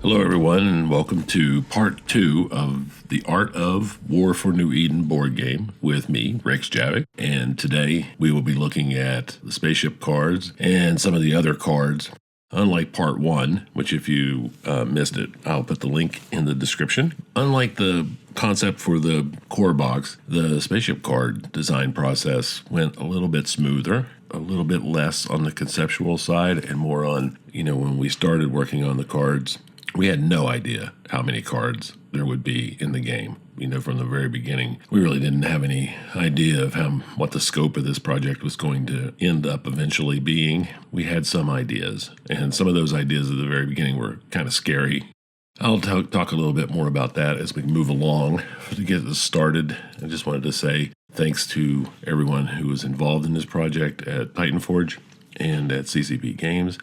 Hello, everyone, and welcome to part 2 of the Art of War for New Eden board game with me, Rixx Javix. And today we will be looking at the spaceship cards and some of the other cards. Unlike part 1, which if you missed it, I'll put the link in the description. Unlike the concept for the core box, the spaceship card design process went a little bit smoother, a little bit less on the conceptual side and more on, when we started working on the cards, we had no idea how many cards there would be in the game. From the very beginning, we really didn't have any idea of what the scope of this project was going to end up eventually being. We had some ideas, and some of those ideas at the very beginning were kind of scary. I'll talk a little bit more about that as we move along. To get this started, I just wanted to say thanks to everyone who was involved in this project at Titan-Forge and at CCP Games.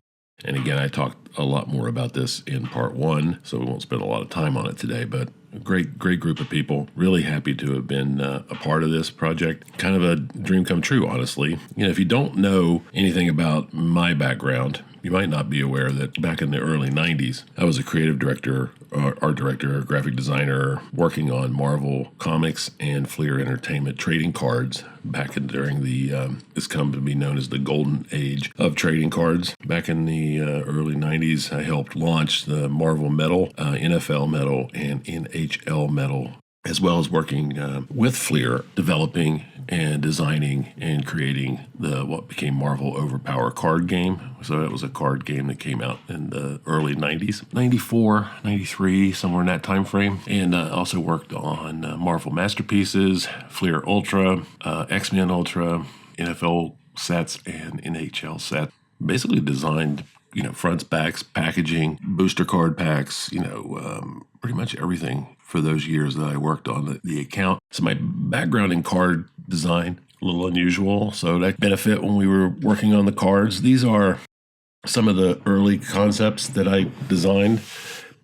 And again, I talked a lot more about this in part 1, so we won't spend a lot of time on it today, but a great group of people. Really happy to have been a part of this project. Kind of a dream come true, honestly. If you don't know anything about my background, you might not be aware that back in the early 90s, I was a creative director, art director, graphic designer, working on Marvel Comics and Fleer Entertainment trading cards back during it's come to be known as the golden age of trading cards. Back in the early 90s, I helped launch the Marvel Metal, NFL Metal, and NHL Metal, as well as working with Fleer, developing and designing and creating what became Marvel Overpower card game. So that was a card game that came out in the early 90s, 94, 93, somewhere in that time frame. And also worked on Marvel Masterpieces, Fleer Ultra, X-Men Ultra, NFL sets, and NHL sets. Basically designed fronts, backs, packaging, booster card packs, pretty much everything for those years that I worked on the account. So my background in card design, a little unusual, so that benefit when we were working on the cards. These are some of the early concepts that I designed.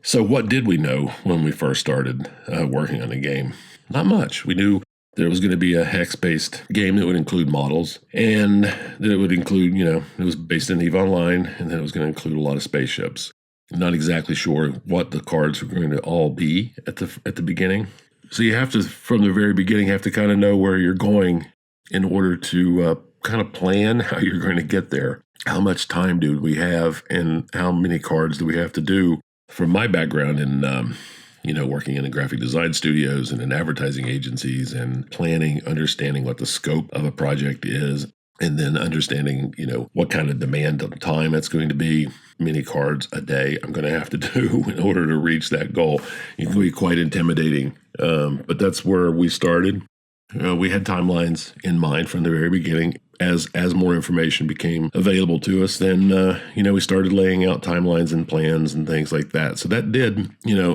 So what did we know when we first started working on the game? Not much. We knew there was going to be a hex-based game that would include models, and that it would include, it was based in EVE Online, and then it was going to include a lot of spaceships. Not exactly sure what the cards were going to all be at the beginning. So you have to, from the very beginning, have to kind of know where you're going in order to kind of plan how you're going to get there. How much time do we have, and how many cards do we have to do? From my background in working in the graphic design studios and in advertising agencies and planning, understanding what the scope of a project is, and then understanding, what kind of demand on time it's going to be, many cards a day I'm going to have to do in order to reach that goal. It can be quite intimidating, but that's where we started. We had timelines in mind from the very beginning. As more information became available to us, then, we started laying out timelines and plans and things like that. So that did,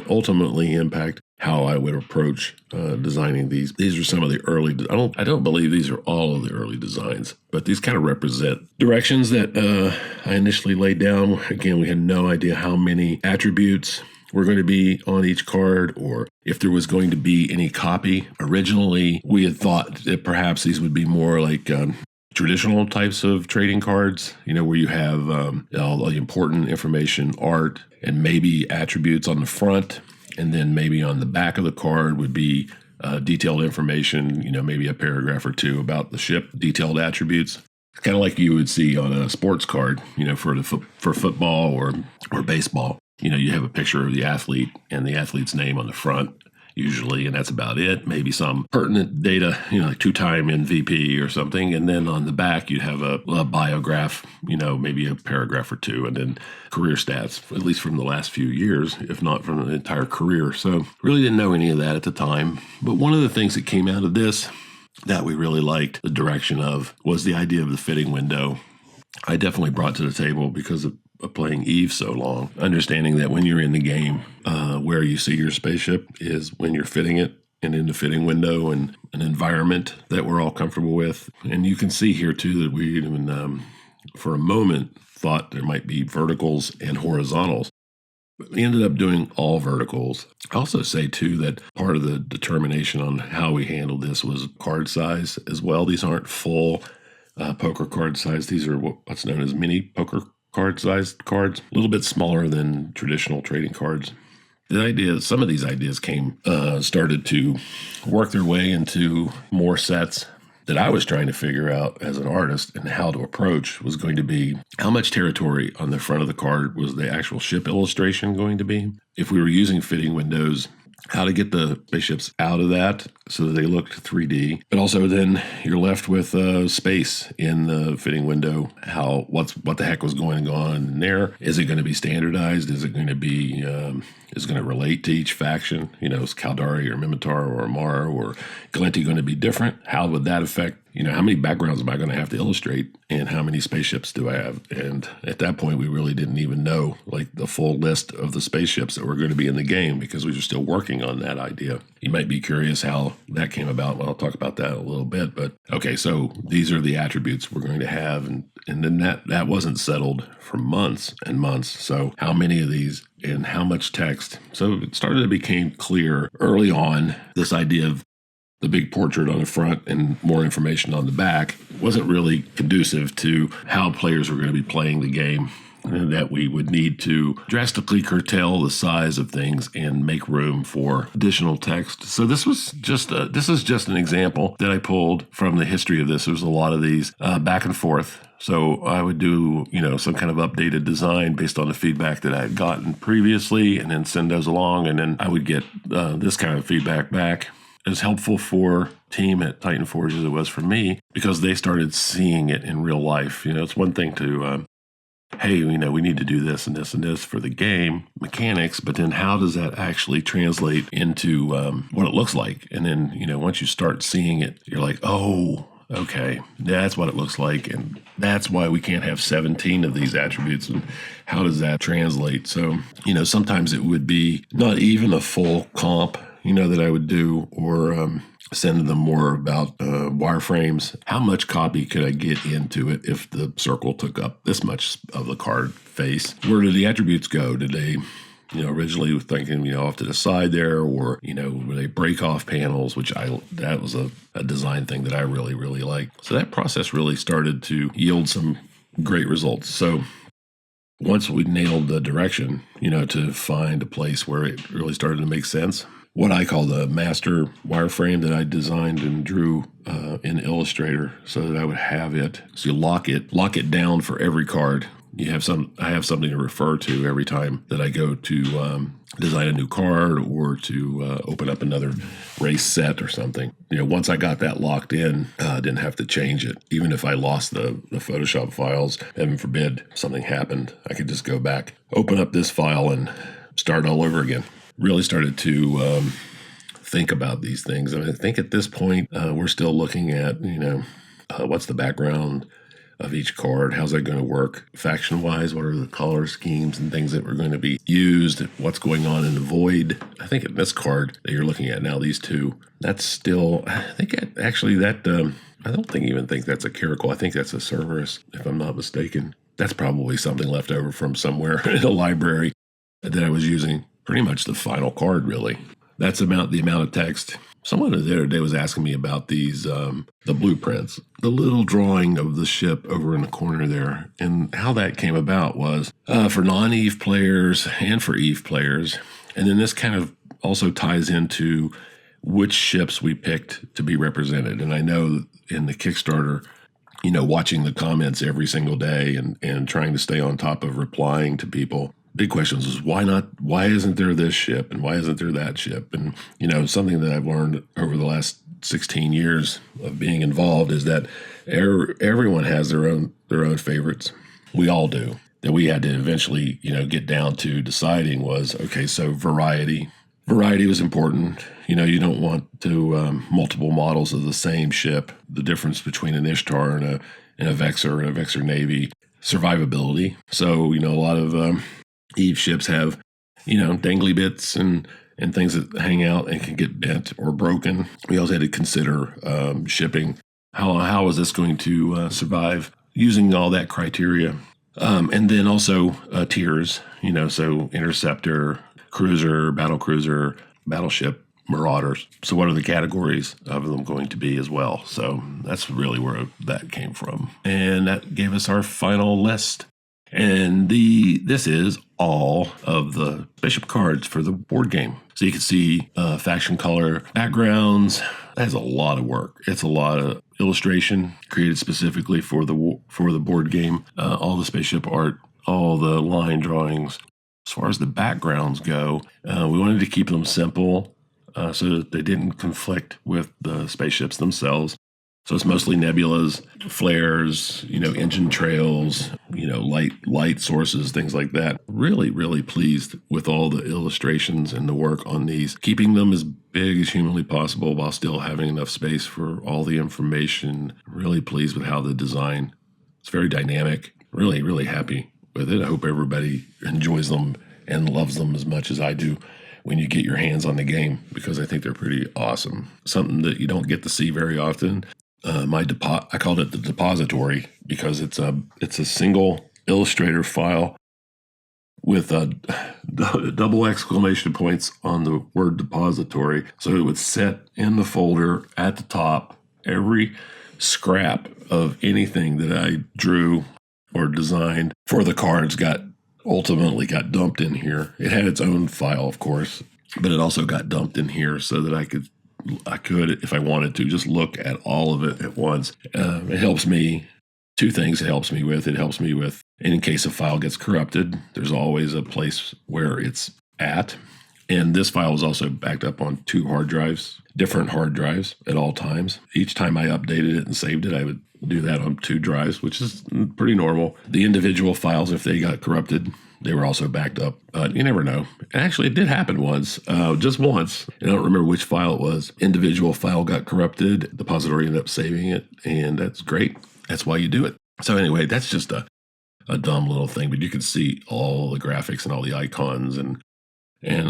ultimately impact how I would approach designing these. These are some of the early, I don't believe these are all of the early designs, but these kind of represent directions that I initially laid down. Again, we had no idea how many attributes were going to be on each card, or if there was going to be any copy. Originally, we had thought that perhaps these would be more like traditional types of trading cards, where you have all the important information, art, and maybe attributes on the front, and then maybe on the back of the card would be detailed information, maybe a paragraph or two about the ship, detailed attributes. Kind of like you would see on a sports card, for football or baseball. You have a picture of the athlete and the athlete's name on the front, usually, and that's about it. Maybe some pertinent data, like 2-time MVP or something. And then on the back, you'd have a biograph, maybe a paragraph or two, and then career stats, at least from the last few years, if not from the entire career. So really didn't know any of that at the time. But one of the things that came out of this that we really liked the direction of was the idea of the fitting window. I definitely brought to the table because of playing EVE so long, understanding that when you're in the game, where you see your spaceship is when you're fitting it and in the fitting window and an environment that we're all comfortable with. And you can see here too that we even, for a moment, thought there might be verticals and horizontals. But we ended up doing all verticals. I also say too that part of the determination on how we handled this was card size as well. These aren't full poker card size. These are what's known as mini poker card-sized cards, a little bit smaller than traditional trading cards. Some of these ideas started to work their way into more sets that I was trying to figure out as an artist, and how to approach was going to be how much territory on the front of the card was the actual ship illustration going to be. If we were using fitting windows, how to get the spaceships out of that so that they looked 3D. But also then you're left with space in the fitting window. What the heck was going on in there? Is it going to be standardized? Is it going to be is it going to relate to each faction? Is Caldari or Mimitar or Amara or Galenti going to be different? How would that affect? How many backgrounds am I going to have to illustrate, and how many spaceships do I have? And at that point, we really didn't even know the full list of the spaceships that were going to be in the game, because we were still working on that idea. You might be curious how that came about. Well, I'll talk about that in a little bit. But okay, so these are the attributes we're going to have, and then that wasn't settled for months and months. So how many of these and how much text? So it started to become clear early on, this idea of the big portrait on the front and more information on the back wasn't really conducive to how players were going to be playing the game, and that we would need to drastically curtail the size of things and make room for additional text. So this is just an example that I pulled from the history of this. There's a lot of these back and forth. So I would do, some kind of updated design based on the feedback that I had gotten previously, and then send those along, and then I would get this kind of feedback back. As helpful for team at Titan-Forge as it was for me, because they started seeing it in real life. It's one thing to, hey, we need to do this and this and this for the game mechanics, but then how does that actually translate into what it looks like? And then, once you start seeing it, you're like, oh, okay, that's what it looks like, and that's why we can't have 17 of these attributes, and how does that translate? So, sometimes it would be not even a full comp that I would do, or send them more about wireframes. How much copy could I get into it if the circle took up this much of the card face? Where did the attributes go? Did they, originally were thinking, off to the side there, or, were they break off panels, that was a design thing that I really, really liked. So that process really started to yield some great results. So once we nailed the direction, to find a place where it really started to make sense, what I call the master wireframe that I designed and drew in Illustrator, so that I would have it. So you lock it down for every card. I have something to refer to every time that I go to design a new card, or to open up another race set or something. Once I got that locked in, I didn't have to change it. Even if I lost the Photoshop files, heaven forbid something happened, I could just go back, open up this file, and start all over again. Really started to think about these things. I think at this point, we're still looking at, what's the background of each card? How's that going to work faction-wise? What are the color schemes and things that were going to be used? What's going on in the void? I think in this card that you're looking at now, these two, that's still, I think actually that, I don't even think that's a Caracal. I think that's a Cerberus, if I'm not mistaken. That's probably something left over from somewhere in a library that I was using. Pretty much the final card, really. That's about the amount of text. Someone the other day was asking me about these, the blueprints, the little drawing of the ship over in the corner there. And how that came about was for non-EVE players and for EVE players. And then this kind of also ties into which ships we picked to be represented. And I know in the Kickstarter, watching the comments every single day and trying to stay on top of replying to people, big questions is why isn't there this ship, and why isn't there that ship? And, something that I've learned over the last 16 years of being involved is that everyone has their own favorites. We all do. That we had to eventually, get down to deciding was, okay, so variety. Variety was important. You don't want to multiple models of the same ship. The difference between an Ishtar and a Vexor and a Vexor Navy. Survivability. So, a lot of EVE ships have, dangly bits and things that hang out and can get bent or broken. We also had to consider shipping. How is this going to survive using all that criteria? And then also tiers, so interceptor, cruiser, battleship, marauders. So what are the categories of them going to be as well? So that's really where that came from. And that gave us our final list. And this is all of the spaceship cards for the board game. So you can see faction color backgrounds. That's a lot of work. It's a lot of illustration created specifically for the board game. All the spaceship art, all the line drawings. As far as the backgrounds go, we wanted to keep them simple so that they didn't conflict with the spaceships themselves. So it's mostly nebulas, flares, engine trails, light sources, things like that. Really, really pleased with all the illustrations and the work on these, keeping them as big as humanly possible while still having enough space for all the information. Really pleased with how the design. It's very dynamic. Really, really happy with it. I hope everybody enjoys them and loves them as much as I do when you get your hands on the game, because I think they're pretty awesome. Something that you don't get to see very often. I called it the depository because it's a single Illustrator file with double exclamation points on the word depository. So it would sit in the folder at the top. Every scrap of anything that I drew or designed for the cards ultimately got dumped in here. It had its own file, of course, but it also got dumped in here so that I could, if I wanted to, just look at all of it at once. It helps me. Two things it helps me with. It helps me with, in case a file gets corrupted, there's always a place where it's at. And this file is also backed up on 2 hard drives, different hard drives at all times. Each time I updated it and saved it, I would do that on 2 drives, which is pretty normal. The individual files, if they got corrupted, they were also backed up, but you never know. Actually, it did happen once, just once. I don't remember which file it was. Individual file got corrupted. Depository ended up saving it, and that's great. That's why you do it. So anyway, that's just a dumb little thing, but you can see all the graphics and all the icons and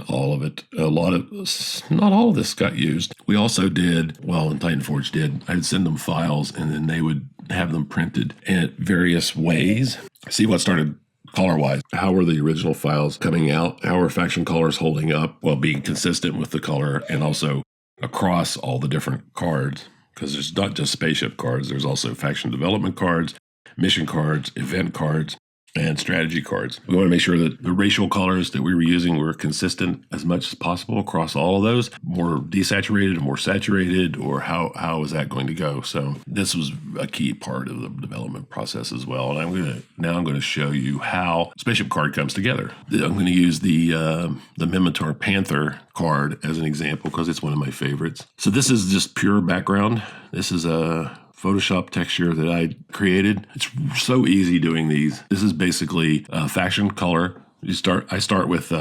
all of it. Not all of this got used. We also did, and Titan-Forge did, I'd send them files and then they would have them printed in various ways. See what started color-wise. How were the original files coming out? How are faction colors holding up while being consistent with the color and also across all the different cards? Because there's not just spaceship cards. There's also faction development cards, mission cards, event cards, and strategy cards. We want to make sure that the racial colors that we were using were consistent as much as possible across all of those, more desaturated or more saturated, or how is that going to go? So this was a key part of the development process as well. And I'm going to show you how spaceship card comes together. I'm going to use the Minotaur Panther card as an example because it's one of my favorites. So this is just pure background. This is a Photoshop texture that I created. It's so easy doing these. This is basically faction color. I start with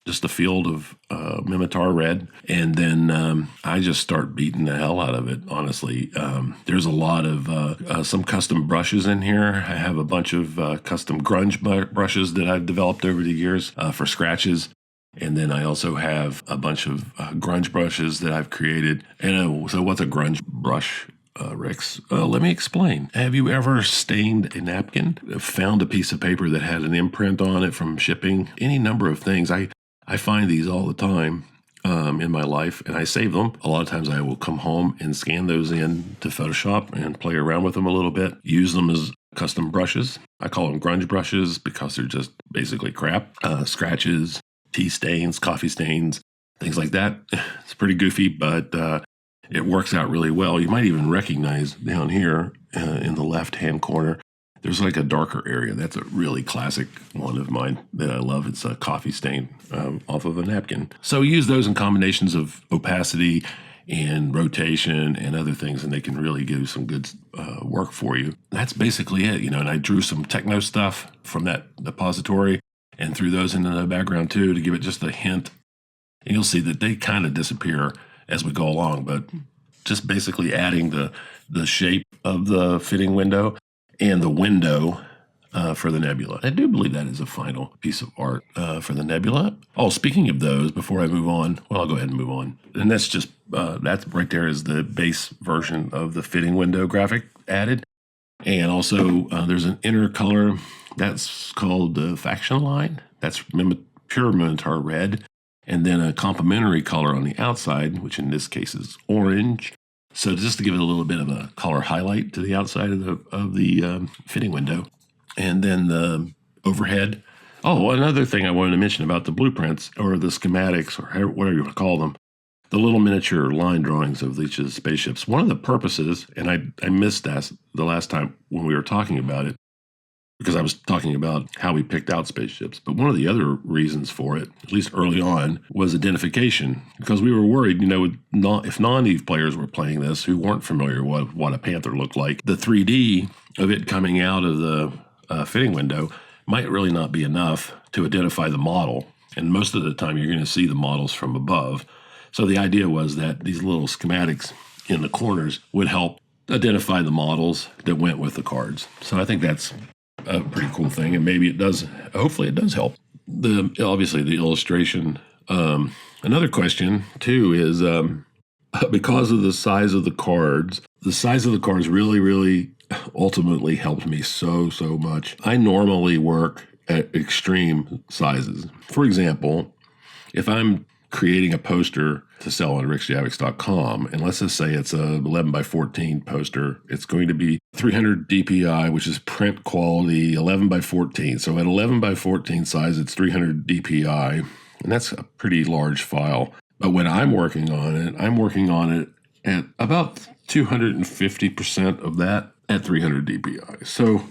just a field of Minotaur red, and then I just start beating the hell out of it, honestly. There's a lot of some custom brushes in here. I have a bunch of custom grunge brushes that I've developed over the years for scratches. And then I also have a bunch of grunge brushes that I've created. And so what's a grunge brush? Rixx, let me explain. Have you ever stained a napkin? Found a piece of paper that had an imprint on it from shipping? Any number of things. I find these all the time in my life, and I save them. A lot of times I will come home and scan those in to Photoshop and play around with them a little bit. Use them as custom brushes. I call them grunge brushes because they're just basically crap. Scratches, tea stains, coffee stains, things like that. It's pretty goofy, but it works out really well. You might even recognize down here in the left-hand corner, there's like a darker area. That's a really classic one of mine that I love. It's a coffee stain off of a napkin. So use those in combinations of opacity and rotation and other things, and they can really give some good work for you. That's basically it, and I drew some techno stuff from that depository and threw those into the background too to give it just a hint. And you'll see that they kind of disappear as we go along, but just basically adding the shape of the fitting window and the window for the nebula. I do believe that is a final piece of art for the nebula. Oh, speaking of those, before I move on, I'll go ahead and move on. And that's just, that's right there is the base version of the fitting window graphic added. And also there's an inner color that's called the faction line. That's pure Minotaur red. And then a complementary color on the outside, which in this case is orange. So just to give it a little bit of a color highlight to the outside of the fitting window. And then overhead. Oh, another thing I wanted to mention about the blueprints or the schematics or whatever you want to call them, the little miniature line drawings of each of the spaceships. One of the purposes, and I missed that the last time when we were talking about it, because I was talking about how we picked out spaceships. But one of the other reasons for it, at least early on, was identification. Because we were worried, if non-Eve players were playing this who weren't familiar with what a Panther looked like, the 3D of it coming out of the fitting window might really not be enough to identify the model. And most of the time, you're going to see the models from above. So the idea was that these little schematics in the corners would help identify the models that went with the cards. So I think that's a pretty cool thing, and maybe it does. Hopefully, it does help. Obviously the illustration. Another question too is because of the size of the cards. The size of the cards really ultimately helped me so much. I normally work at extreme sizes. For example, if I'm creating a poster to sell on rixxjavix.com, and let's just say it's a 11 by 14 poster, it's going to be 300 DPI, which is print quality, 11 by 14. So at 11 by 14 size, it's 300 DPI, and that's a pretty large file. But when I'm working on it at about 250% of that at 300 DPI. So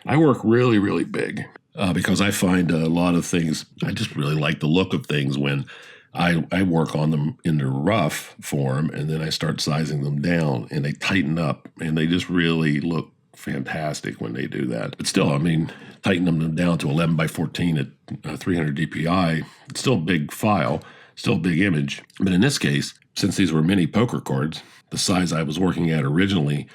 I work really big because I find a lot of things, I just really like the look of things when I work on them in the rough form, and then I start sizing them down, and they tighten up, and they just really look fantastic when they do that. But still, tightening them down to 11 by 14 at 300 DPI, it's still a big file, still a big image. But in this case, since these were mini poker cards, the size I was working at originally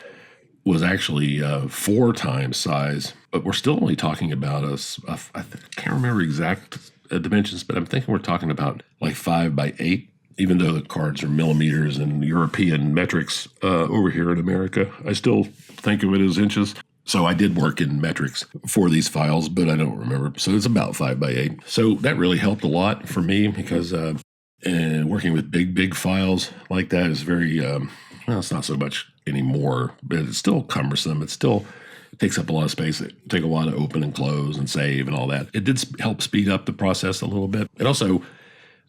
was actually 4 times size, but we're still only talking about I can't remember exact dimensions, but I'm thinking we're talking about like 5 by 8, even though the cards are millimeters and European metrics over here in America. I still think of it as inches. So I did work in metrics for these files, but I don't remember. So it's about 5 by 8. So that really helped a lot for me because working with big files like that is very, it's not so much anymore, but it's still cumbersome. It takes up a lot of space. It takes a while to open and close and save and all that. It did help speed up the process a little bit. It also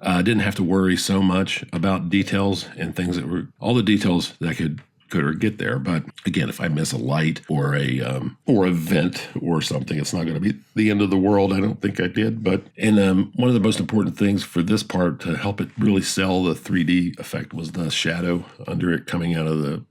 didn't have to worry so much about details and things that were all the details that could or get there. But again, if I miss a light or a vent or something, it's not going to be the end of the world. I don't think I did. But one of the most important things for this part to help it really sell the 3D effect was the shadow under it coming out of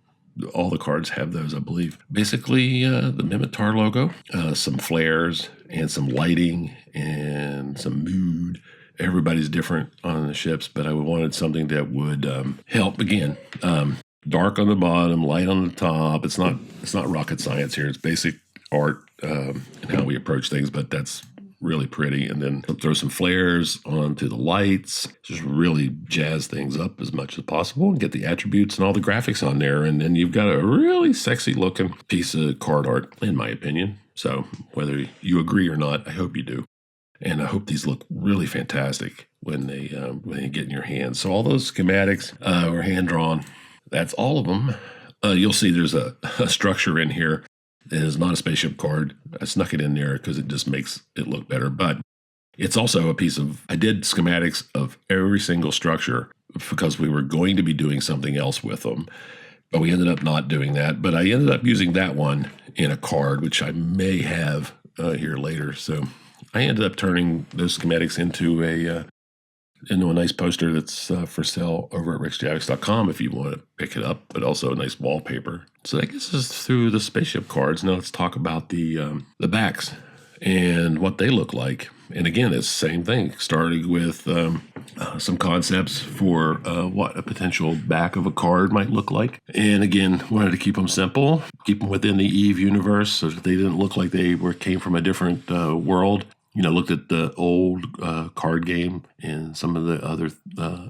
all the cards have those, I believe. Basically, the Mimitar logo, some flares, and some lighting, and some mood. Everybody's different on the ships, but I wanted something that would help. Again, dark on the bottom, light on the top. It's not rocket science here. It's basic art and how we approach things, but that's really pretty. And then throw some flares onto the lights, just really jazz things up as much as possible and get the attributes and all the graphics on there. And then you've got a really sexy looking piece of card art, in my opinion. So whether you agree or not, I hope you do. And I hope these look really fantastic when they get in your hands. So all those schematics were hand drawn. That's all of them. You'll see there's a structure in here. It is not a spaceship card. I snuck it in there because it just makes it look better. But it's also a piece of, I did schematics of every single structure because we were going to be doing something else with them. But we ended up not doing that. But I ended up using that one in a card, which I may have here later. So I ended up turning those schematics into a nice poster that's for sale over at rixxjavix.com if you want to pick it up, but also a nice wallpaper. So that gets us through the spaceship cards. Now let's talk about the backs and what they look like. And again, it's the same thing, starting with some concepts for what a potential back of a card might look like. And again, wanted to keep them simple, keep them within the Eve universe so that they didn't look like they came from a different world. Looked at the old card game and some of the other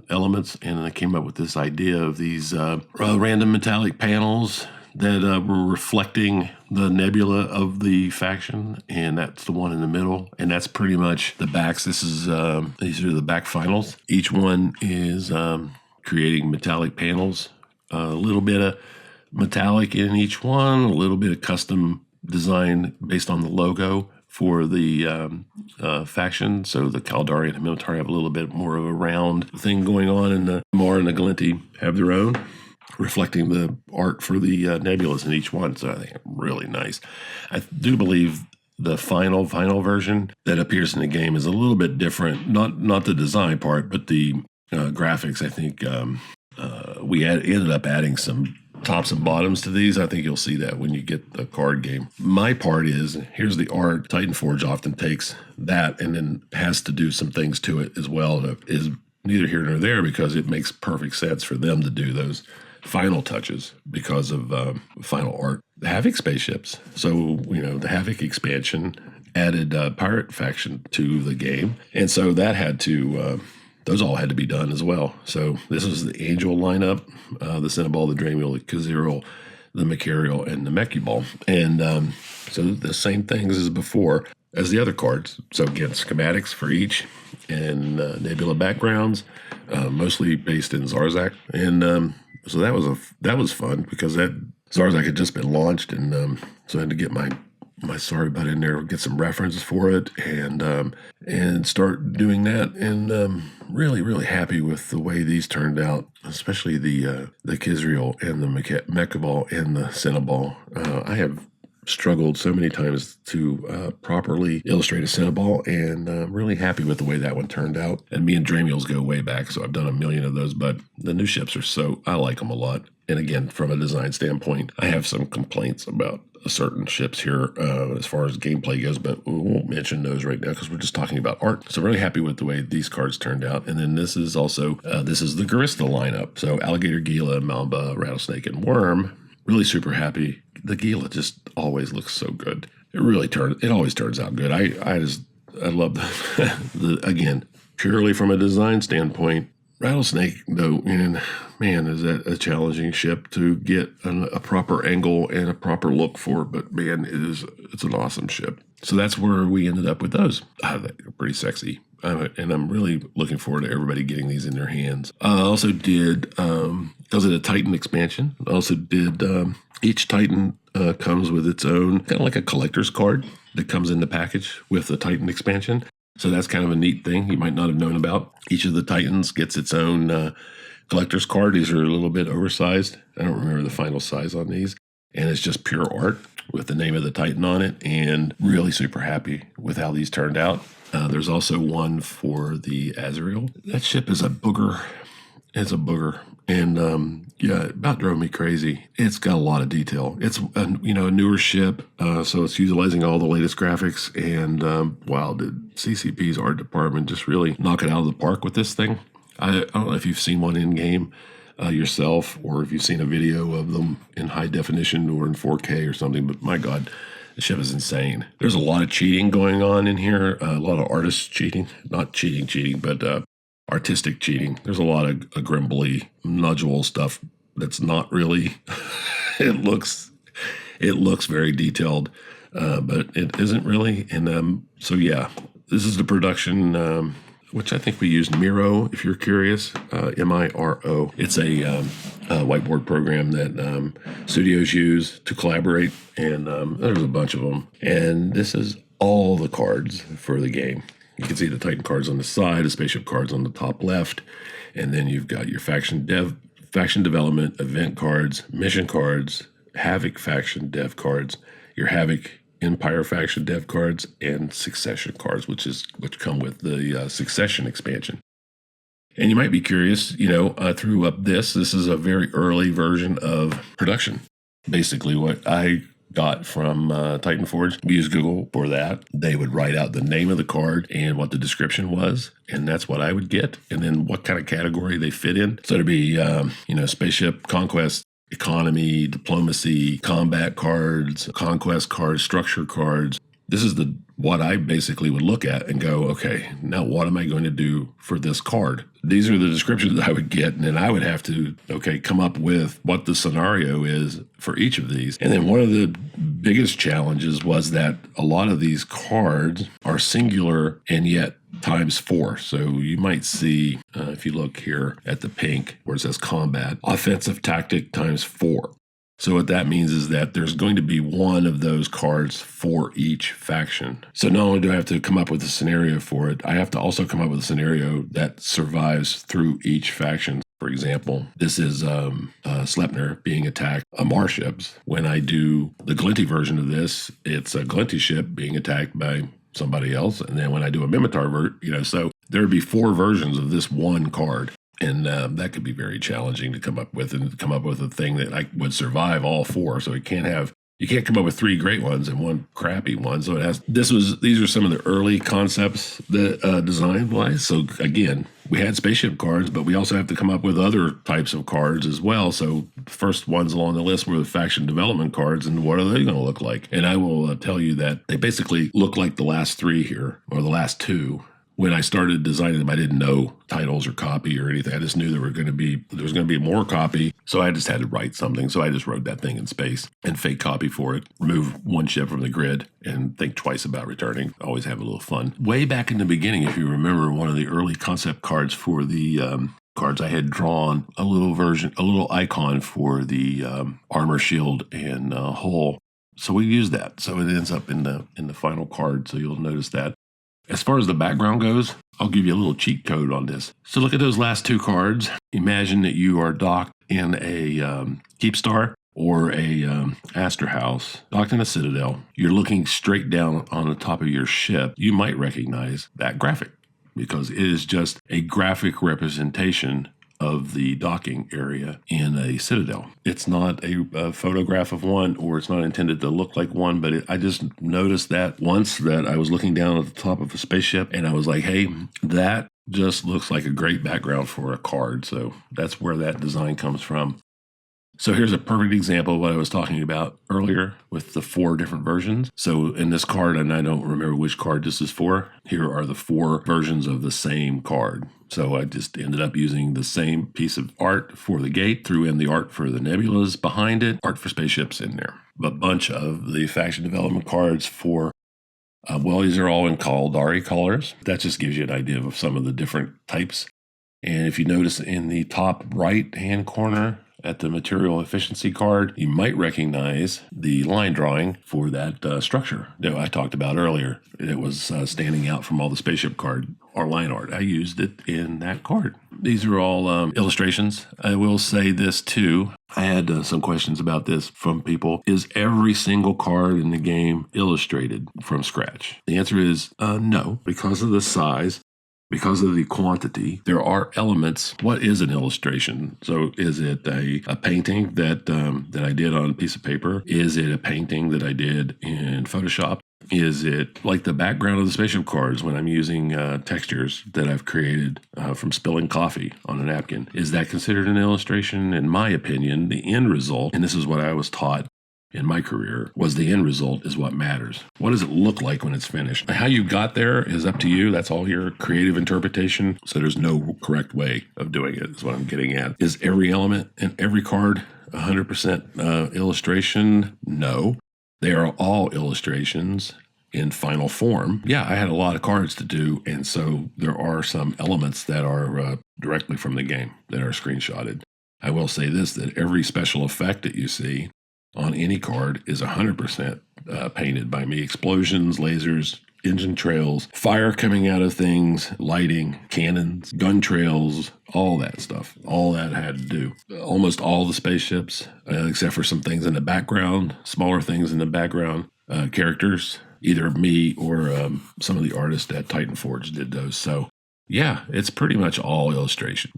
elements, and I came up with this idea of these random metallic panels that were reflecting the nebula of the faction, and that's the one in the middle, and that's pretty much the backs. These are the back finals. Each one is creating metallic panels, a little bit of metallic in each one, a little bit of custom design based on the logo for the faction. So the Kaldari and the Minotaur have a little bit more of a round thing going on, and the Mar and the Glinty have their own, reflecting the art for the nebulas in each one. So I think really nice. I do believe the final version that appears in the game is a little bit different. Not the design part, but the graphics. I think we ended up adding some tops and bottoms to these. I think you'll see that when you get the card game. My part is, here's the art. Titan-Forge often takes that and then has to do some things to it as well. That is neither here nor there, because it makes perfect sense for them to do those final touches because of final art. The Havoc spaceships. So, the Havoc expansion added pirate faction to the game. And so that had to... those all had to be done as well. So this is the Angel lineup, the Cinnaball, the Draymule, the Kaziriel, the Macariel, and the Mechubal. And so the same things as before as the other cards. So again, schematics for each, and nebula backgrounds, mostly based in Zarzak. And so that was fun, because that Zarzak had just been launched, and so I had to get my sorry butt in there, get some references for it, and start doing that. And really happy with the way these turned out, especially the Kizriel and the Mechubal and the Cinnaball. I have struggled so many times to properly illustrate a Cinnaball, and really happy with the way that one turned out. And me and Draymules go way back, so I've done a million of those, but the new ships I like them a lot. And again, from a design standpoint, I have some complaints about certain ships here as far as gameplay goes, but we won't mention those right now because we're just talking about art. So really happy with the way these cards turned out. And then this is also, this is the Garista lineup. So Alligator, Gila, Mamba, Rattlesnake, and Worm. Really super happy. The Gila just always looks so good. It always turns out good. I love the again, purely from a design standpoint. Rattlesnake, though, and man, is that a challenging ship to get a proper angle and a proper look for. But man, it's an awesome ship. So that's where we ended up with those. They're pretty sexy. And I'm really looking forward to everybody getting these in their hands. I also did, because of the Titan expansion, I also did, each Titan comes with its own, kind of like a collector's card that comes in the package with the Titan expansion. So that's kind of a neat thing you might not have known about. Each of the Titans gets its own collector's card. These are a little bit oversized. I don't remember the final size on these. And it's just pure art with the name of the Titan on it. And really super happy with how these turned out. There's also one for the Azrael. That ship is a booger. It's a booger. And yeah, it about drove me crazy. It's got a lot of detail. It's a newer ship, so it's utilizing all the latest graphics. And wow, did CCP's art department just really knock it out of the park with this thing? I don't know if you've seen one in game yourself, or if you've seen a video of them in high definition or in 4K or something. But my God, the ship is insane. There's a lot of cheating going on in here. A lot of artists cheating, not cheating, but artistic cheating. There's a lot of Grimbly nodule stuff that's not really. It looks very detailed, but it isn't really. And so yeah, this is the production, which I think we used Miro. If you're curious, Miro. It's a whiteboard program that studios use to collaborate, and there's a bunch of them. And this is all the cards for the game. You can see the Titan cards on the side, the spaceship cards on the top left, and then you've got your faction development, event cards, mission cards, Havoc faction dev cards, your Havoc Empire faction dev cards, and Succession cards, which come with the Succession expansion. And you might be curious, I threw up this. This is a very early version of production. Basically, what I got from Titan-Forge. We used Google for that. They would write out the name of the card and what the description was, and that's what I would get, and then what kind of category they fit in. So it'd be, spaceship, conquest, economy, diplomacy, combat cards, conquest cards, structure cards. This is what I basically would look at and go, okay, now what am I going to do for this card? These are the descriptions that I would get, and then I would have to, come up with what the scenario is for each of these. And then one of the biggest challenges was that a lot of these cards are singular and yet ×4. So you might see, if you look here at the pink where it says combat, offensive tactic ×4. So what that means is that there's going to be one of those cards for each faction. So not only do I have to come up with a scenario for it, I have to also come up with a scenario that survives through each faction. For example, this is Sleipnir being attacked on Marships. When I do the Glinty version of this, it's a Glinty ship being attacked by somebody else. And then when I do a Mimitar, so there would be 4 versions of this one card. And that could be very challenging to come up with a thing that I would survive all 4. So you can't come up with 3 great ones and 1 crappy one. So these are some of the early concepts that design wise. So again, we had spaceship cards, but we also have to come up with other types of cards as well. So the first ones along the list were the faction development cards, and what are they going to look like? And I will tell you that they basically look like the last 3 here, or the last 2. When I started designing them, I didn't know titles or copy or anything. I just knew there was going to be more copy. So I just had to write something. So I just wrote that thing in space and fake copy for it, remove 1 ship from the grid, and think twice about returning. Always have a little fun. Way back in the beginning, if you remember, one of the early concept cards for the cards, I had drawn a little icon for the armor, shield, and hull. So we used that. So it ends up in the final card. So you'll notice that. As far as the background goes, I'll give you a little cheat code on this. So look at those last 2 cards. Imagine that you are docked in a Keepstar or a Astor House, docked in a Citadel. You're looking straight down on the top of your ship. You might recognize that graphic because it is just a graphic representation of the docking area in a Citadel. It's not a photograph of one, or it's not intended to look like one, but I just noticed that once that I was looking down at the top of a spaceship and I was like, hey, that just looks like a great background for a card. So that's where that design comes from. So here's a perfect example of what I was talking about earlier with the 4 different versions. So in this card, and I don't remember which card this is for, here are the 4 versions of the same card. So I just ended up using the same piece of art for the gate, threw in the art for the nebulas behind it, art for spaceships in there. A bunch of the faction development cards for, these are all in Caldari colors. That just gives you an idea of some of the different types. And if you notice in the top right-hand corner, at the material efficiency card, you might recognize the line drawing for that structure that I talked about earlier. It was standing out from all the spaceship card or line art. I used it in that card. These are all illustrations. I will say this too. I had some questions about this from people. Is every single card in the game illustrated from scratch? The answer is no, because of the size. Because of the quantity, there are elements. What is an illustration? So is it a painting that I did on a piece of paper? Is it a painting that I did in Photoshop? Is it like the background of the spaceship cards when I'm using textures that I've created from spilling coffee on a napkin? Is that considered an illustration? In my opinion, the end result, and this is what I was taught in my career, was the end result is what matters. What does it look like when it's finished? How you got there is up to you. That's all your creative interpretation. So there's no correct way of doing it, is what I'm getting at. Is every element in every card 100% illustration? No. They are all illustrations in final form. Yeah, I had a lot of cards to do, and so there are some elements that are directly from the game that are screenshotted. I will say this, that every special effect that you see on any card is 100% painted by me. Explosions, lasers, engine trails, fire coming out of things, lighting, cannons, gun trails, all that stuff. All that I had to do. Almost all the spaceships, except for some things in the background, smaller things in the background, characters, either me or some of the artists at Titan-Forge did those. So yeah, it's pretty much all illustration.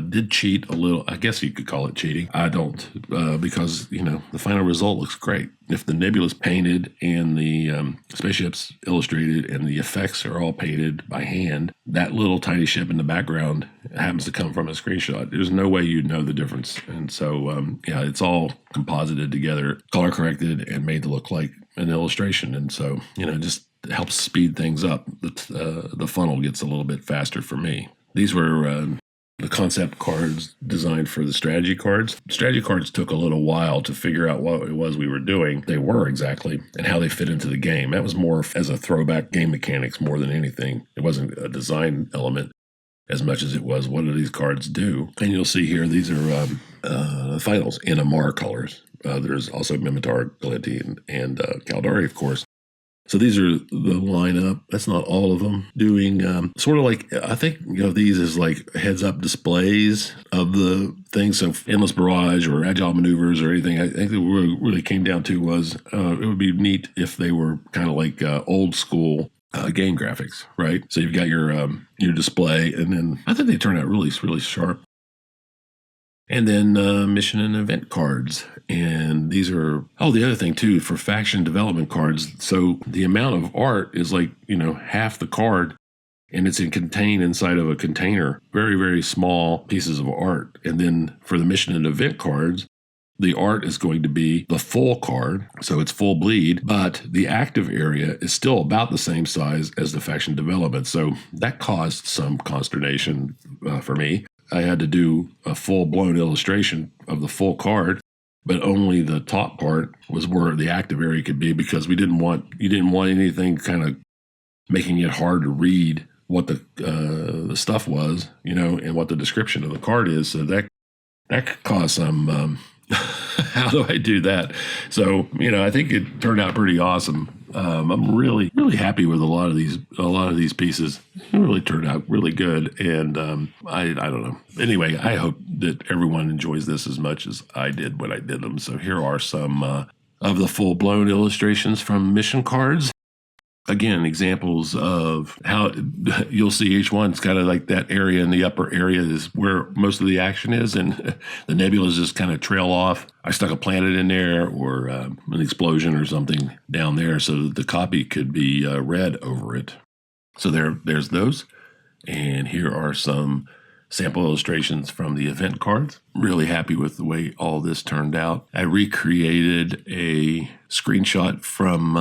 Did cheat a little. I guess you could call it cheating. I don't, because, the final result looks great. If the nebula's painted and the spaceship's illustrated and the effects are all painted by hand, that little tiny ship in the background happens to come from a screenshot. There's no way you'd know the difference. And so, it's all composited together, color corrected, and made to look like an illustration. And so, just helps speed things up. The funnel gets a little bit faster for me. These were the concept cards designed for the strategy cards. Strategy cards took a little while to figure out what it was we were doing. They were exactly, and how they fit into the game. That was more as a throwback game mechanics more than anything. It wasn't a design element as much as it was, what do these cards do? And you'll see here, these are the finals in Amar colors. There's also Mimitar, Galenti, and Caldari, of course. So these are the lineup. That's not all of them. Doing sort of like, I think, these is like heads-up displays of the things. So Endless Barrage or Agile Maneuvers or anything. I think what really came down to was it would be neat if they were kind of like old school game graphics, right? So you've got your display, and then I think they turn out really, really sharp. And then mission and event cards. And these are, the other thing too, for faction development cards. So the amount of art is like, half the card, and it's contained inside of a container. Very, very small pieces of art. And then for the mission and event cards, the art is going to be the full card, so it's full bleed, but the active area is still about the same size as the faction development. So that caused some consternation for me. I had to do a full-blown illustration of the full card, but only the top part was where the active area could be, because you didn't want anything kind of making it hard to read what the stuff was, and what the description of the card is. So that could cause some how do I do that? So, I think it turned out pretty awesome. I'm really, really happy with a lot of these pieces. It really turned out really good. And I don't know. Anyway, I hope that everyone enjoys this as much as I did when I did them. So here are some of the full-blown illustrations from mission cards. Again, examples of how you'll see each one. It's kind of like that area in the upper area is where most of the action is, and the nebulas just kind of trail off. I stuck a planet in there, or an explosion or something down there, so that the copy could be read over it. So there's those. And here are some sample illustrations from the event cards. Really happy with the way all this turned out. I recreated a screenshot from,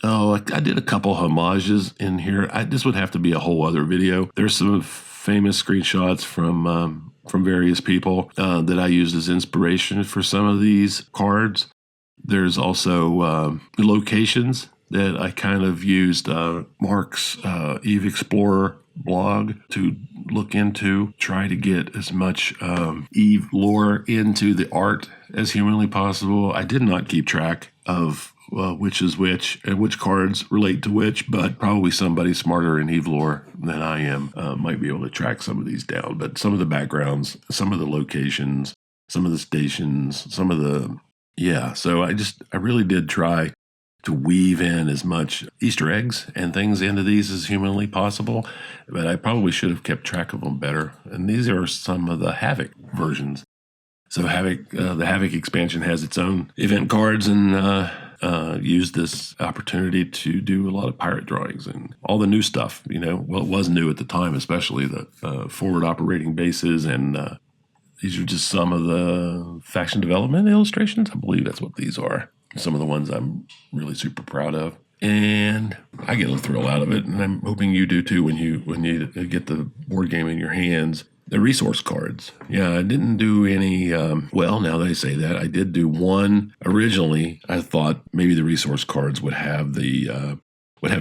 I did a couple homages in here. This would have to be a whole other video. There's some famous screenshots from various people that I used as inspiration for some of these cards. There's also locations that I kind of used Mark's Eve Explorer blog to look into, try to get as much Eve lore into the art as humanly possible. I did not keep track of which is which and which cards relate to which, but probably somebody smarter in Eve lore than I am might be able to track some of these down. But some of the backgrounds, some of the locations, some of the stations, some of the, so I really did try to weave in as much Easter eggs and things into these as humanly possible, but I probably should have kept track of them better. And these are some of the Havoc versions. So Havoc, the Havoc expansion has its own event cards, and used this opportunity to do a lot of pirate drawings and all the new stuff. It was new at the time, especially the forward operating bases, and these are just some of the faction development illustrations. I believe that's what these are. Some of the ones I'm really super proud of, and I get a thrill out of it, and I'm hoping you do too when you get the board game in your hands. The resource cards, I didn't do any. Now that I say that, I did do one originally. I thought maybe the resource cards would have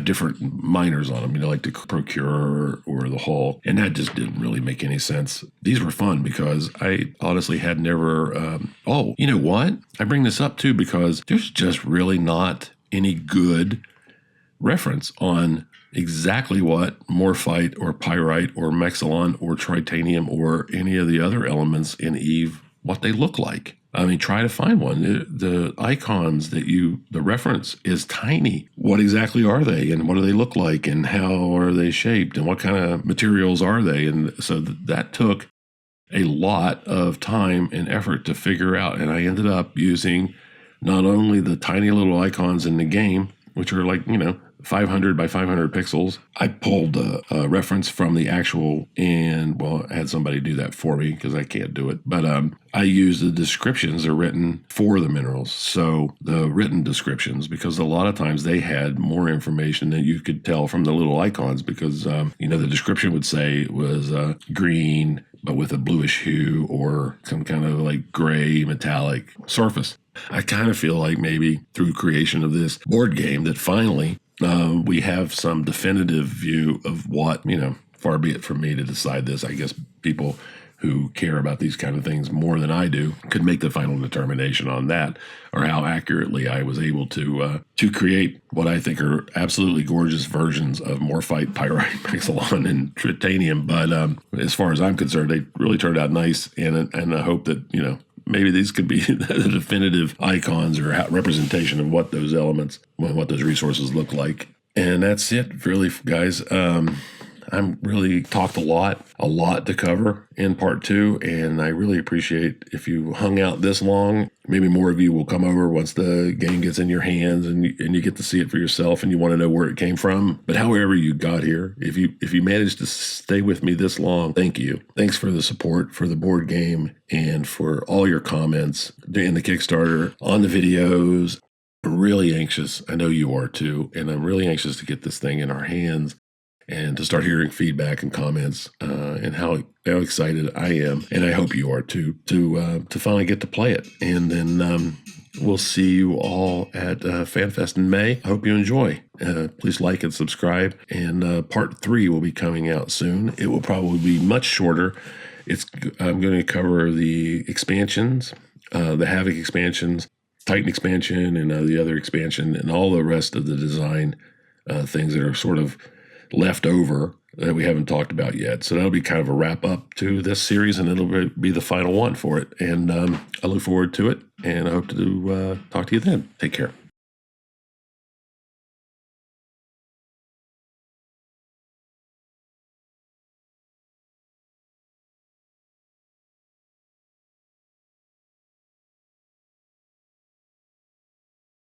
different minors on them, like the Procure or the Hull, and that just didn't really make any sense. These were fun because I honestly had never. You know what? I bring this up too because there's just really not any good reference on exactly what Morphite or Pyrite or Mexilon or Tritanium or any of the other elements in Eve, what they look like. I mean, try to find one. The icons the reference is tiny. What exactly are they, and what do they look like, and how are they shaped, and what kind of materials are they? And so that took a lot of time and effort to figure out. And I ended up using not only the tiny little icons in the game, which are like, 500 by 500 pixels. I pulled a reference from the actual, and I had somebody do that for me because I can't do it. But I used the descriptions that are written for the minerals. So the written descriptions, because a lot of times they had more information than you could tell from the little icons, because, the description would say it was green, but with a bluish hue or some kind of like gray metallic surface. I kind of feel like maybe through creation of this board game that finally we have some definitive view of what, far be it from me to decide this. I guess people who care about these kind of things more than I do could make the final determination on that, or how accurately I was able to create what I think are absolutely gorgeous versions of Morphite, Pyrite, Mexilon, and Tritanium. But as far as I'm concerned, they really turned out nice, and I hope that, you know, maybe these could be the definitive icons or representation of what those elements, what those resources look like. And that's it, really, guys. I'm really talked a lot to cover in part 2, and I really appreciate if you hung out this long. Maybe more of you will come over once the game gets in your hands and you get to see it for yourself and you want to know where it came from. But however you got here, if you managed to stay with me this long, thank you. Thanks for the support for the board game and for all your comments in the Kickstarter, on the videos. I'm really anxious. I know you are too, and I'm really anxious to get this thing in our hands and to start hearing feedback and comments, and how excited I am, and I hope you are too, to finally get to play it. And then we'll see you all at FanFest in May. I hope you enjoy. Please like and subscribe. And part 3 will be coming out soon. It will probably be much shorter. I'm going to cover the expansions, the Havoc expansions, Titan expansion, and the other expansion, and all the rest of the design things that are sort of left over that we haven't talked about yet. So that'll be kind of a wrap up to this series, and it'll be the final one for it. And I look forward to it, and I hope to talk to you then. Take care.